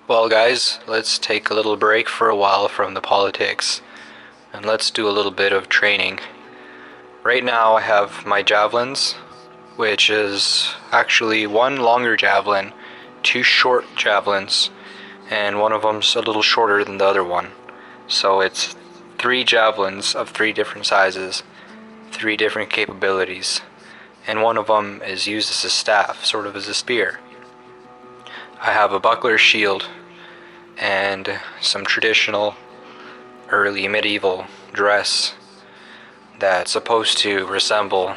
Well, guys, let's take a little break for a while from the politics and let's do a little bit of training. Right now, I have my javelins, which is actually one longer javelin, two short javelins, and one of them's a little shorter than the other one. So it's three javelins of three different sizes, three different capabilities, and one of them is used as a staff, sort of as a spear. I have a buckler shield and some traditional early medieval dress that's supposed to resemble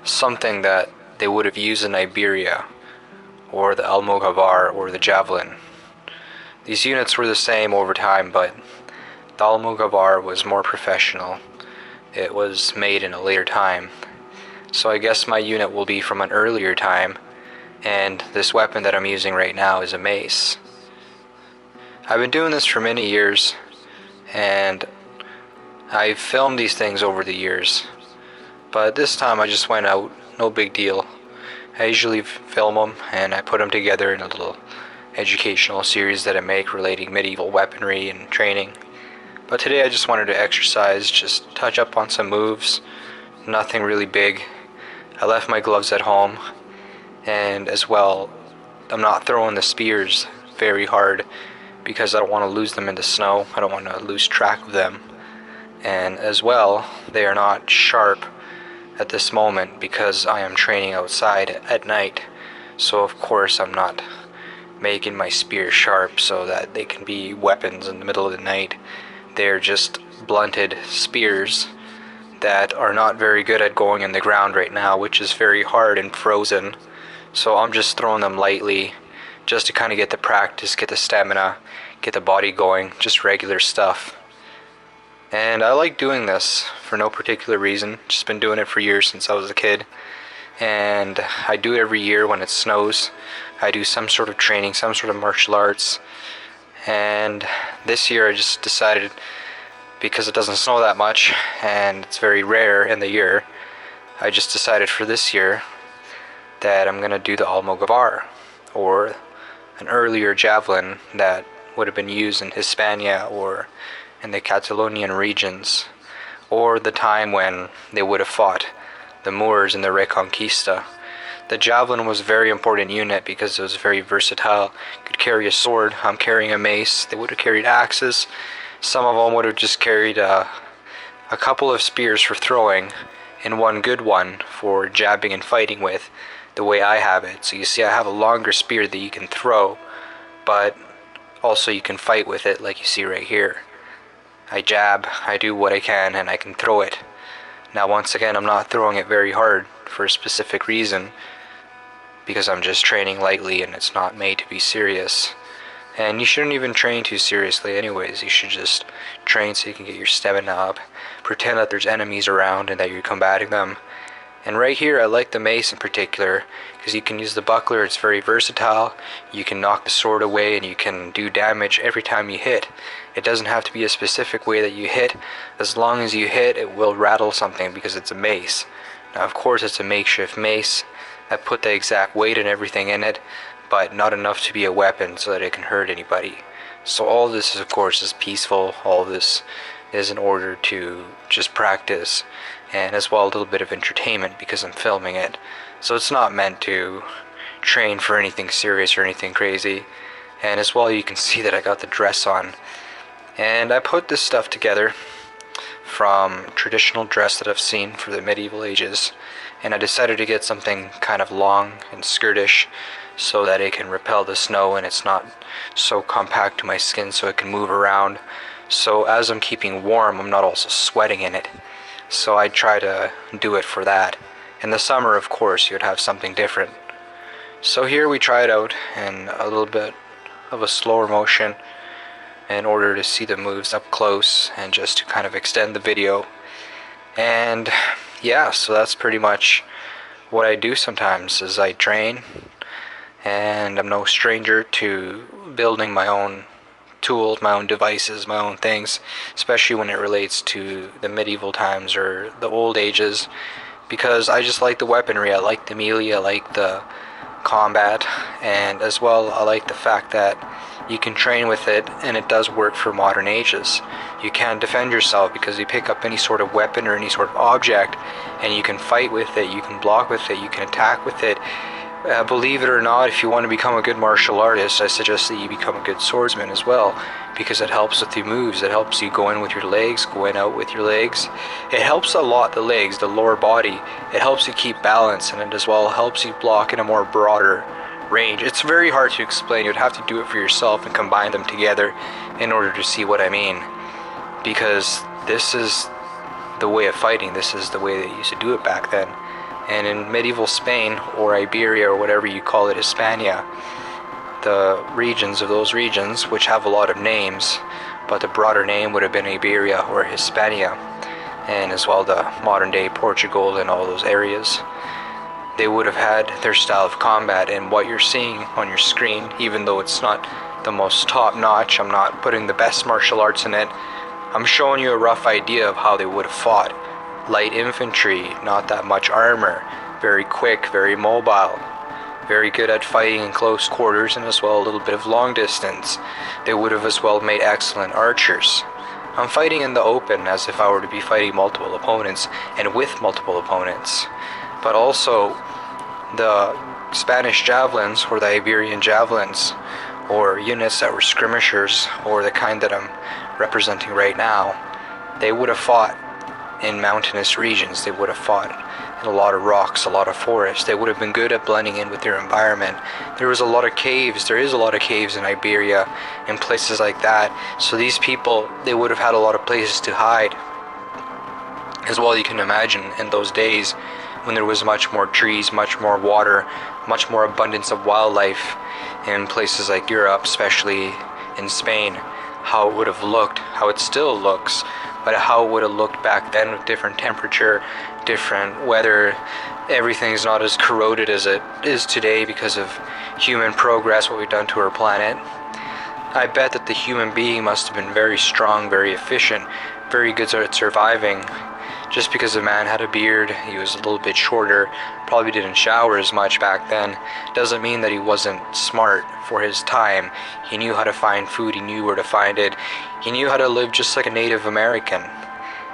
something that they would have used in Iberia or the Almogavar or the Javelin. These units were the same over time, but the Almogavar was more professional. It was made in a later time. So I guess my unit will be from an earlier time, and this weapon that I'm using right now is a mace. I've been doing this for many years, and I've filmed these things over the years, but this time I just went out, no big deal. I usually film them and I put them together in a little educational series that I make relating medieval weaponry and training. But today I just wanted to exercise, just touch up on some moves, nothing really big. I left my gloves at home, and as well, I'm not throwing the spears very hard because I don't want to lose them in the snow. I don't want to lose track of them. And as well, they are not sharp at this moment because I am training outside at night. So of course I'm not making my spear sharp so that they can be weapons in the middle of the night. They're just blunted spears that are not very good at going in the ground right now, which is very hard and frozen. So I'm just throwing them lightly just to kind of get the practice, get the stamina, get the body going, just regular stuff. And I like doing this for no particular reason. Just been doing it for years since I was a kid. And I do it every year when it snows. I do some sort of training, some sort of martial arts. And this year I just decided, because it doesn't snow that much and it's very rare in the year, I just decided for this year that I'm going to do the Almogavar, or an earlier javelin that would have been used in Hispania or in the Catalonian regions, or the time when they would have fought the Moors in the Reconquista. The javelin was a very important unit because it was very versatile. Could carry a sword. I'm carrying a mace. They would have carried axes. Some of them would have just carried a couple of spears for throwing and one good one for jabbing and fighting with, the way I have it. So you see, I have a longer spear that you can throw, but also you can fight with it, like you see right here. I jab, I do what I can, and I can throw it. Now once again, I'm not throwing it very hard for a specific reason, because I'm just training lightly and it's not made to be serious. And you shouldn't even train too seriously anyways. You should just train so you can get your stamina up, pretend that there's enemies around and that you're combating them. And right here, I like the mace in particular, because you can use the buckler. It's very versatile. You can knock the sword away and you can do damage every time you hit. It doesn't have to be a specific way that you hit. As long as you hit, it will rattle something because it's a mace. Now of course it's a makeshift mace. I put the exact weight and everything in it, but not enough to be a weapon so that it can hurt anybody. So all this is, of course, is peaceful. All this is in order to just practice, and as well a little bit of entertainment because I'm filming it. So it's not meant to train for anything serious or anything crazy. And as well, you can see that I got the dress on. And I put this stuff together from traditional dress that I've seen for the medieval ages, and I decided to get something kind of long and skirtish so that it can repel the snow and it's not so compact to my skin so it can move around. So as I'm keeping warm, I'm not also sweating in it. So I try to do it for that. In the summer, of course, you'd have something different. So here we try it out in a little bit of a slower motion in order to see the moves up close and just to kind of extend the video. And yeah, so that's pretty much what I do sometimes is I train, and I'm no stranger to building my own tools, my own devices, my own things, especially when it relates to the medieval times or the old ages, because I just like the weaponry. I like the melee, I like the combat, and as well I like the fact that You can train with it, and it does work for modern ages. You can defend yourself because you pick up any sort of weapon or any sort of object, and you can fight with it, you can block with it, you can attack with it. Believe it or not, if you want to become a good martial artist, I suggest that you become a good swordsman as well, because it helps with the moves. It helps you go in with your legs, go in out with your legs. It helps a lot the legs, the lower body. It helps you keep balance, and it as well helps you block in a more broader range. It's very hard to explain. You'd have to do it for yourself and combine them together in order to see what I mean, because this is the way of fighting. This is the way they used to do it back then. And in medieval Spain, or Iberia, or whatever you call it, Hispania, the regions of those regions, which have a lot of names, but the broader name would have been Iberia or Hispania, and as well the modern day Portugal and all those areas. They would have had their style of combat, and what you're seeing on your screen, even though it's not the most top-notch, I'm not putting the best martial arts in it, I'm showing you a rough idea of how they would have fought. Light infantry, not that much armor, very quick, very mobile, very good at fighting in close quarters, and as well a little bit of long distance. They would have as well made excellent archers. I'm fighting in the open as if I were to be fighting multiple opponents and with multiple opponents. But also the Spanish javelins, or the Iberian javelins, or units that were skirmishers, or the kind that I'm representing right now, they would have fought in mountainous regions. They would have fought in a lot of rocks, a lot of forest. They would have been good at blending in with their environment. There was a lot of caves. There is a lot of caves in Iberia and places like that. So these people, they would have had a lot of places to hide. As well, you can imagine in those days when there was much more trees, much more water, much more abundance of wildlife in places like Europe, especially in Spain, how it would have looked, how it still looks, but how it would have looked back then with different temperature, different weather. Everything's not as corroded as it is today because of human progress, what we've done to our planet. I bet that the human being must have been very strong, very efficient, very good at surviving. Just because a man had a beard, he was a little bit shorter, probably didn't shower as much back then, doesn't mean that he wasn't smart for his time. He knew how to find food, he knew where to find it, he knew how to live just like a Native American.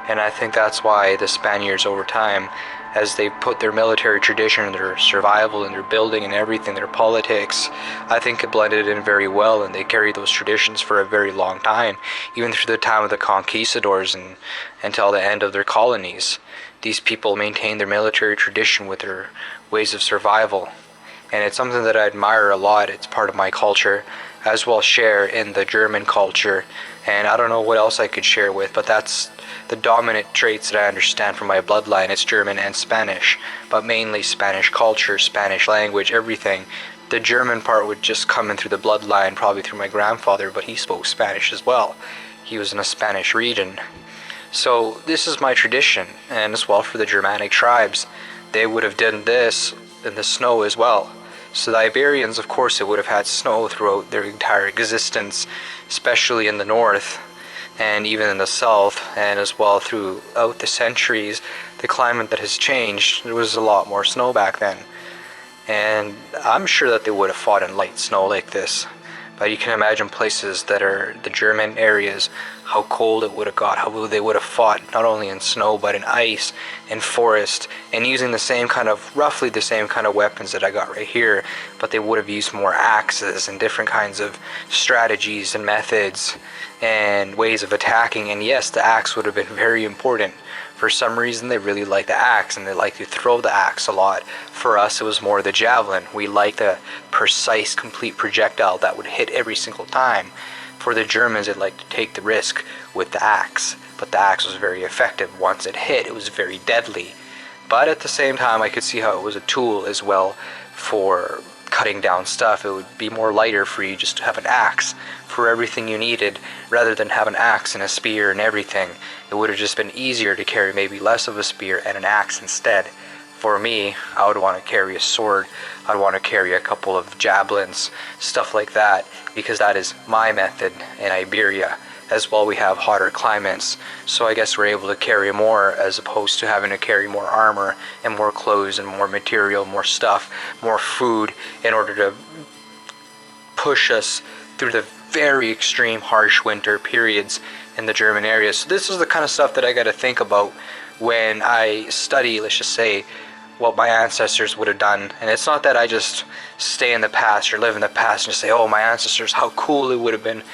And I think that's why the Spaniards over time, as they put their military tradition and their survival and their building and everything, their politics, I think it blended in very well, and they carried those traditions for a very long time, even through the time of the conquistadors and until the end of their colonies. These people maintained their military tradition with their ways of survival, and it's something that I admire a lot. It's part of my culture, as well share in the German culture, and I don't know what else I could share with, but that's the dominant traits that I understand from my bloodline. It's German and Spanish, but mainly Spanish culture, Spanish language, everything. The German part would just come in through the bloodline, probably through my grandfather, but he spoke Spanish as well. He was in a Spanish region. So this is my tradition, and as well for the Germanic tribes, they would have done this in the snow as well. So the Iberians, of course, it would have had snow throughout their entire existence, especially in the north and even in the south, and as well throughout the centuries, the climate that has changed. There was a lot more snow back then, and I'm sure that they would have fought in light snow like this. But you can imagine places that are the German areas, how cold it would have got, how they would have fought not only in snow but in ice, in forest, and using the same kind of, roughly the same kind of weapons that I got right here, but they would have used more axes and different kinds of strategies and methods and ways of attacking. And yes, the axe would have been very important. For some reason, they really like the axe, and they like to throw the axe a lot. For us, it was more the javelin. We liked the precise, complete projectile that would hit every single time. For the Germans, they liked to take the risk with the axe, but the axe was very effective. Once it hit, it was very deadly. But at the same time, I could see how it was a tool as well for cutting down stuff. It would be more lighter for you just to have an axe for everything you needed, rather than have an axe and a spear and everything. It would have just been easier to carry maybe less of a spear and an axe instead. For me, I would want to carry a sword, I'd want to carry a couple of javelins, stuff like that, because that is my method in Iberia. As well, we have hotter climates, so I guess we're able to carry more as opposed to having to carry more armor and more clothes and more material, more stuff, more food in order to push us through the very extreme harsh winter periods in the German areas. So this is the kind of stuff that I got to think about when I study, let's just say, what my ancestors would have done. And it's not that I just stay in the past or live in the past and just say, oh, my ancestors, how cool it would have been.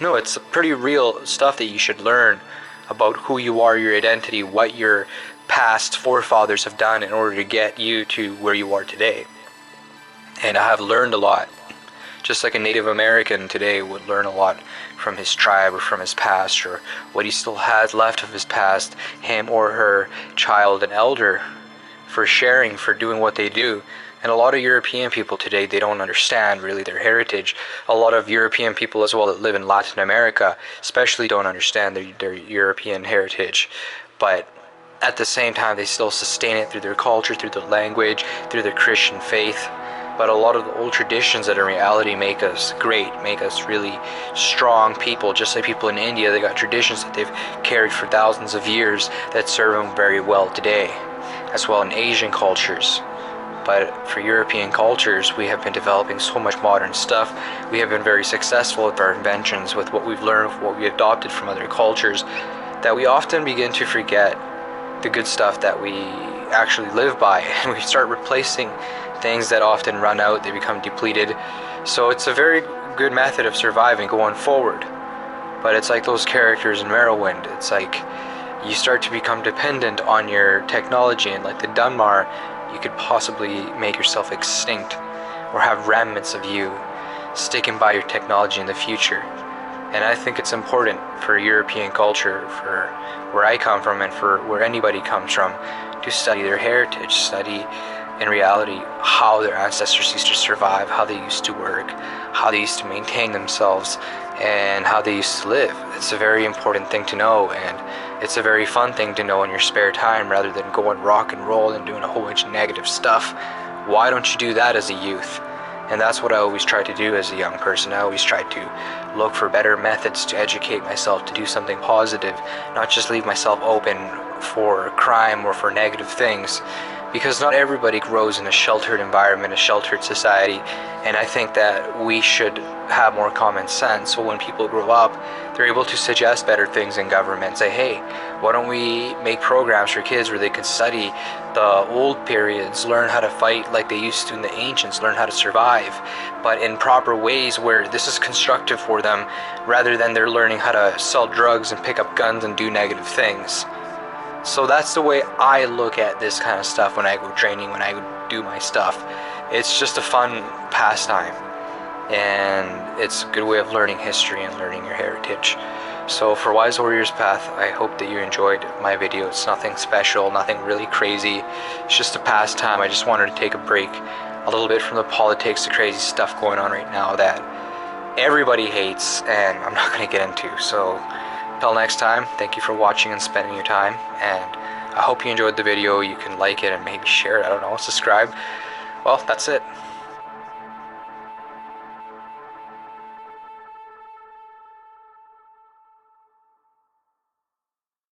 No, it's pretty real stuff that you should learn about who you are, your identity, what your past forefathers have done in order to get you to where you are today. And I have learned a lot, just like a Native American today would learn a lot from his tribe or from his past, or what he still has left of his past, him or her child and elder, for sharing, for doing what they do. And a lot of European people today, they don't understand really their heritage. A lot of European people as well that live in Latin America especially don't understand their European heritage. But at the same time, they still sustain it through their culture, through their language, through their Christian faith. But a lot of the old traditions that in reality make us great, make us really strong people. Just like people in India, they got traditions that they've carried for thousands of years that serve them very well today, as well in Asian cultures. But for European cultures, we have been developing so much modern stuff. We have been very successful with our inventions, with what we've learned, with what we adopted from other cultures, that we often begin to forget the good stuff that we actually live by, and we start replacing things that often run out, they become depleted. So it's a very good method of surviving going forward. But it's like those characters in Morrowind. It's like you start to become dependent on your technology, and like the Dunmar, you could possibly make yourself extinct or have remnants of you sticking by your technology in the future. And I think it's important for European culture, for where I come from and for where anybody comes from, to study their heritage, study in reality how their ancestors used to survive, how they used to work, how they used to maintain themselves, and how they used to live. It's a very important thing to know, and it's a very fun thing to know in your spare time rather than going rock and roll and doing a whole bunch of negative stuff. Why don't you do that as a youth? And that's what I always try to do as a young person. I always try to look for better methods to educate myself, to do something positive, not just leave myself open for crime or for negative things. Because not everybody grows in a sheltered environment, a sheltered society, and I think that we should have more common sense. So when people grow up, they're able to suggest better things in government. Say, hey, why don't we make programs for kids where they can study the old periods, learn how to fight like they used to in the ancients, learn how to survive, but in proper ways where this is constructive for them, rather than they're learning how to sell drugs and pick up guns and do negative things. So that's the way I look at this kind of stuff when I go training, when I go do my stuff. It's just a fun pastime, and it's a good way of learning history and learning your heritage. So for Wise Warrior's Path, I hope that you enjoyed my video. It's nothing special, nothing really crazy. It's just a pastime. I just wanted to take a break a little bit from the politics, the crazy stuff going on right now that everybody hates, and I'm not going to get into. So until next time, thank you for watching and spending your time, and I hope you enjoyed the video. You can like it and maybe share it, I don't know, subscribe. Well, that's it.